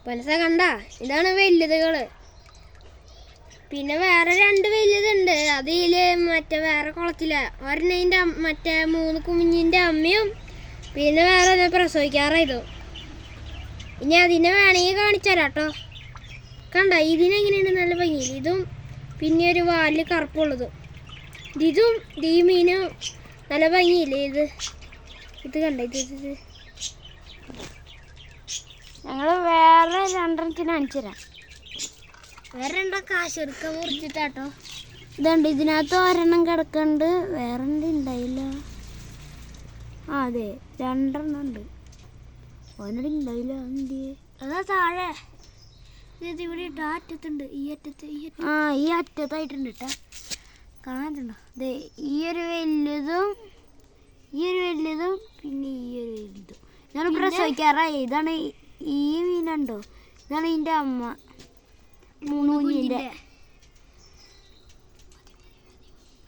മനസ്സാ കണ്ട, ഇതാണ് വലുതുകള്. പിന്നെ വേറെ 2 വലിയതുണ്ട്. അതില് മറ്റേ വേറെ കുളത്തില ഒരെണ്ണ മറ്റേ 3 കുഞ്ഞിന്റെ അമ്മയും പിന്നെ വേറെ പ്രസവിക്കാറായതു. ഇനി അതിനെ വേണമെങ്കിൽ കാണിച്ചാലാട്ടോ. കണ്ട, ഇതിനെങ്ങനെയുണ്ട് നല്ല ഭംഗി. ഇതും പിന്നെ ഒരു വാലില് കറുപ്പുള്ളത്. ഇതും ഈ മീനും നല്ല ഭംഗിയില്ലേ. ഇത് കണ്ട, ഇത് ഞങ്ങള് വേറെ 2 കാണിച്ചു തരാം. വേറെ 2 കാശെടുക്ക മുറിച്ചിട്ടാട്ടോ. ഇതുണ്ട്, ഇതിനകത്ത് 1 കിടക്കുന്നുണ്ട്. വേറെ ഉണ്ടായില്ല. അതെ, 2 ഉണ്ട്. ഒരെണ്ണം ഉണ്ടായില്ല. അതാ താഴെ ഇവിടെ ഇട്ടോ, അറ്റത്തുണ്ട്. ഈ അറ്റത്തായിട്ടുണ്ട് കേട്ടാ. കാണാനുണ്ടോ? അതെ, ഈ ഒരു വലുതും പിന്നെ ഈ ഒരു വലുതും. ഞാൻ പ്രസവിക്കാറായി. ഇതാണ് ഈ മീനുണ്ടോ, ഇതാണ് ഇതിൻ്റെ അമ്മ 3 കുഞ്ഞിൻ്റെ.